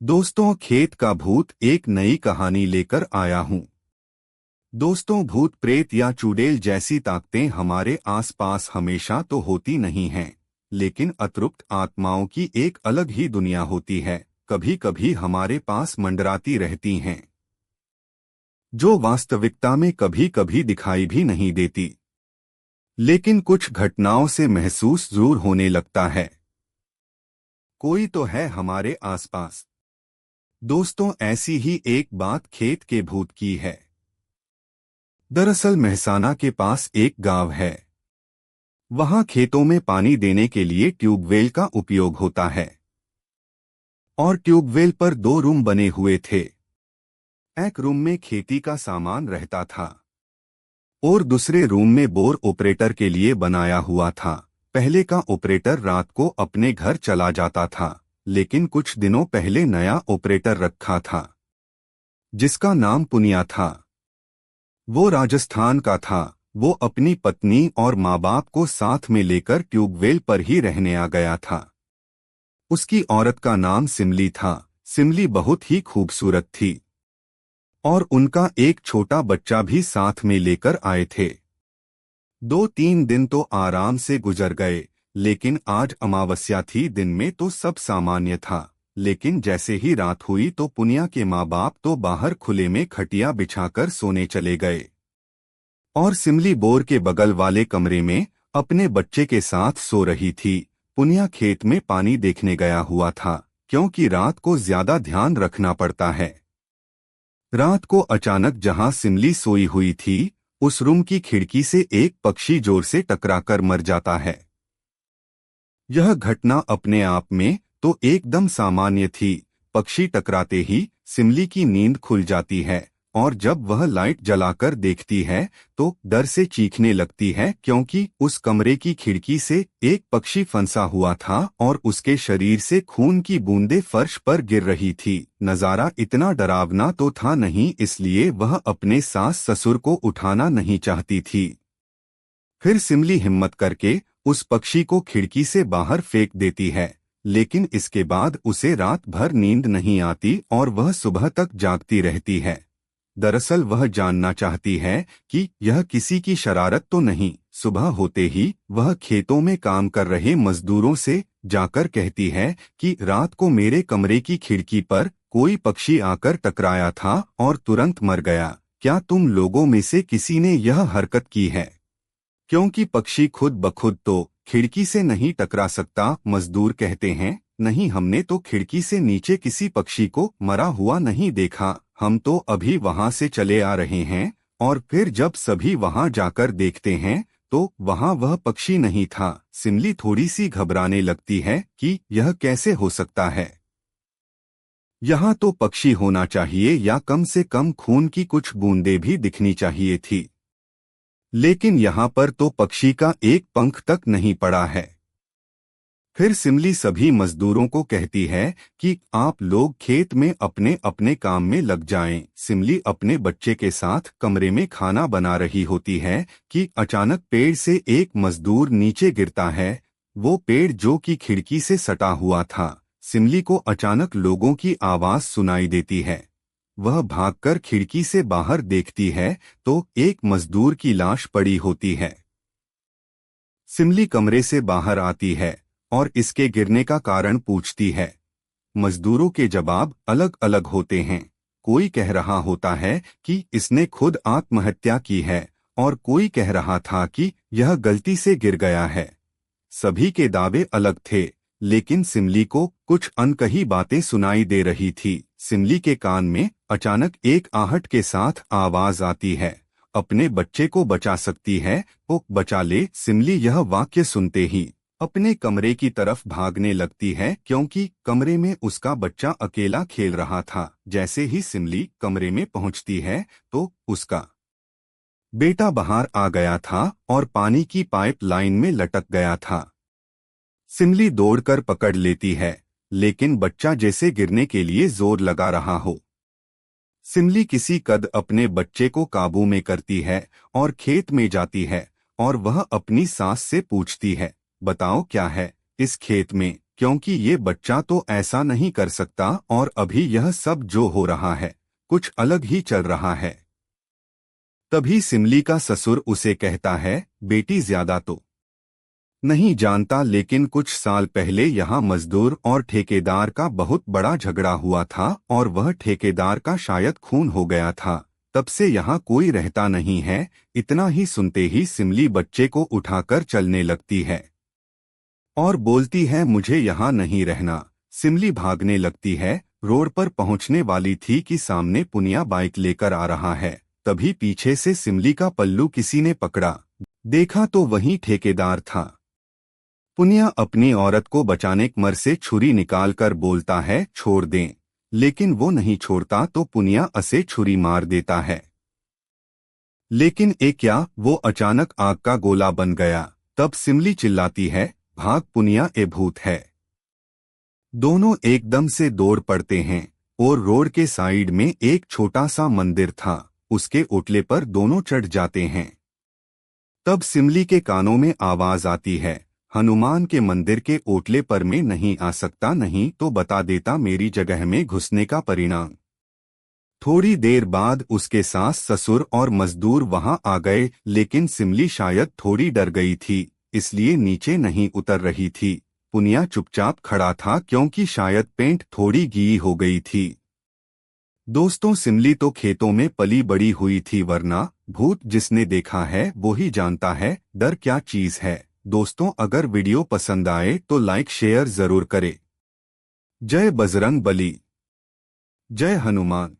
दोस्तों, खेत का भूत एक नई कहानी लेकर आया हूँ। दोस्तों, भूत प्रेत या चुड़ैल जैसी ताकतें हमारे आसपास हमेशा तो होती नहीं हैं, लेकिन अतृप्त आत्माओं की एक अलग ही दुनिया होती है। कभी कभी हमारे पास मंडराती रहती हैं, जो वास्तविकता में कभी कभी दिखाई भी नहीं देती, लेकिन कुछ घटनाओं से महसूस जरूर होने लगता है। कोई तो है हमारे आसपास। दोस्तों, ऐसी ही एक बात खेत के भूत की है। दरअसल मेहसाना के पास एक गांव है। वहां खेतों में पानी देने के लिए ट्यूबवेल का उपयोग होता है, और ट्यूबवेल पर दो रूम बने हुए थे। एक रूम में खेती का सामान रहता था, और दूसरे रूम में बोर ऑपरेटर के लिए बनाया हुआ था। पहले का ऑपरेटर रात को अपने घर चला जाता था, लेकिन कुछ दिनों पहले नया ऑपरेटर रखा था, जिसका नाम पुनिया था। वो राजस्थान का था। वो अपनी पत्नी और माँ बाप को साथ में लेकर ट्यूबवेल पर ही रहने आ गया था। उसकी औरत का नाम सिमली था। सिमली बहुत ही खूबसूरत थी, और उनका एक छोटा बच्चा भी साथ में लेकर आए थे। 2-3 दिन तो आराम से गुजर गए, लेकिन आज अमावस्या थी। दिन में तो सब सामान्य था, लेकिन जैसे ही रात हुई तो पुनिया के माँ बाप तो बाहर खुले में खटिया बिछाकर सोने चले गए, और सिमली बोर के बगल वाले कमरे में अपने बच्चे के साथ सो रही थी। पुनिया खेत में पानी देखने गया हुआ था, क्योंकि रात को ज्यादा ध्यान रखना पड़ता है। रात को अचानक जहां सिमली सोई हुई थी, उस रूम की खिड़की से एक पक्षी जोर से टकराकर मर जाता है। यह घटना अपने आप में तो एकदम सामान्य थी। पक्षी टकराते ही सिमली की नींद खुल जाती है, और जब वह लाइट जलाकर देखती है तो डर से चीखने लगती है, क्योंकि उस कमरे की खिड़की से एक पक्षी फंसा हुआ था और उसके शरीर से खून की बूंदें फर्श पर गिर रही थी। नजारा इतना डरावना तो था नहीं, इसलिए वह अपने सास ससुर को उठाना नहीं चाहती थी। फिर सिमली हिम्मत करके उस पक्षी को खिड़की से बाहर फेंक देती है, लेकिन इसके बाद उसे रात भर नींद नहीं आती और वह सुबह तक जागती रहती है। दरअसल वह जानना चाहती है कि यह किसी की शरारत तो नहीं। सुबह होते ही वह खेतों में काम कर रहे मजदूरों से जाकर कहती है कि रात को मेरे कमरे की खिड़की पर कोई पक्षी आकर टकराया था और तुरंत मर गया। क्या तुम लोगों में से किसी ने यह हरकत की है? क्योंकि पक्षी खुद ब खुद तो खिड़की से नहीं टकरा सकता। मजदूर कहते हैं, नहीं, हमने तो खिड़की से नीचे किसी पक्षी को मरा हुआ नहीं देखा। हम तो अभी वहां से चले आ रहे हैं। और फिर जब सभी वहां जाकर देखते हैं तो वहां वह पक्षी नहीं था। सिमली थोड़ी सी घबराने लगती है कि यह कैसे हो सकता है। यहाँ तो पक्षी होना चाहिए, या कम से कम खून की कुछ बूंदें भी दिखनी चाहिए थी, लेकिन यहाँ पर तो पक्षी का एक पंख तक नहीं पड़ा है। फिर सिमली सभी मजदूरों को कहती है कि आप लोग खेत में अपने अपने काम में लग जाएं। सिमली अपने बच्चे के साथ कमरे में खाना बना रही होती है कि अचानक पेड़ से एक मजदूर नीचे गिरता है। वो पेड़ जो कि खिड़की से सटा हुआ था। सिमली को अचानक लोगों की आवाज सुनाई देती है। वह भागकर खिड़की से बाहर देखती है तो एक मजदूर की लाश पड़ी होती है। सिमली कमरे से बाहर आती है और इसके गिरने का कारण पूछती है। मजदूरों के जवाब अलग अलग होते हैं। कोई कह रहा होता है कि इसने खुद आत्महत्या की है, और कोई कह रहा था कि यह गलती से गिर गया है। सभी के दावे अलग थे, लेकिन सिमली को कुछ अनकही बातें सुनाई दे रही थी। सिमली के कान में अचानक एक आहट के साथ आवाज आती है, अपने बच्चे को बचा सकती है तो बचा ले। सिमली यह वाक्य सुनते ही अपने कमरे की तरफ भागने लगती है, क्योंकि कमरे में उसका बच्चा अकेला खेल रहा था। जैसे ही सिमली कमरे में पहुंचती है तो उसका बेटा बाहर आ गया था और पानी की पाइप लाइन में लटक गया था। सिमली दौड़कर पकड़ लेती है, लेकिन बच्चा जैसे गिरने के लिए जोर लगा रहा हो। सिमली किसी कद अपने बच्चे को काबू में करती है और खेत में जाती है, और वह अपनी सास से पूछती है, बताओ क्या है इस खेत में? क्योंकि ये बच्चा तो ऐसा नहीं कर सकता और अभी यह सब जो हो रहा है कुछ अलग ही चल रहा है। तभी सिमली का ससुर उसे कहता है, बेटी ज्यादा तो नहीं जानता, लेकिन कुछ साल पहले यहाँ मजदूर और ठेकेदार का बहुत बड़ा झगड़ा हुआ था और वह ठेकेदार का शायद खून हो गया था। तब से यहाँ कोई रहता नहीं है। इतना ही सुनते ही सिमली बच्चे को उठाकर चलने लगती है और बोलती है, मुझे यहाँ नहीं रहना। सिमली भागने लगती है। रोड पर पहुँचने वाली थी कि सामने पुनिया बाइक लेकर आ रहा है। तभी पीछे से सिमली का पल्लू किसी ने पकड़ा। देखा तो वही ठेकेदार था। पुनिया अपनी औरत को बचाने कमर से छुरी निकालकर बोलता है, छोड़ दें, लेकिन वो नहीं छोड़ता तो पुनिया उसे छुरी मार देता है। लेकिन क्या, वो अचानक आग का गोला बन गया। तब सिमली चिल्लाती है, भाग पुनिया, ए भूत है। दोनों एकदम से दौड़ पड़ते हैं और रोड के साइड में एक छोटा सा मंदिर था, उसके ओटले पर दोनों चढ़ जाते हैं। तब सिमली के कानों में आवाज आती है, हनुमान के मंदिर के ओटले पर मैं नहीं आ सकता, नहीं तो बता देता मेरी जगह में घुसने का परिणाम। थोड़ी देर बाद उसके सास, ससुर और मजदूर वहां आ गए, लेकिन सिमली शायद थोड़ी डर गई थी, इसलिए नीचे नहीं उतर रही थी। पुनिया चुपचाप खड़ा था क्योंकि शायद पेंट थोड़ी गीली हो गई थी। दोस्तों, सिमली तो खेतों में पली बड़ी हुई थी, वरना भूत जिसने देखा है वो ही जानता है डर क्या चीज है। दोस्तों, अगर वीडियो पसंद आए तो लाइक शेयर जरूर करें। जय बजरंग बली, जय हनुमान।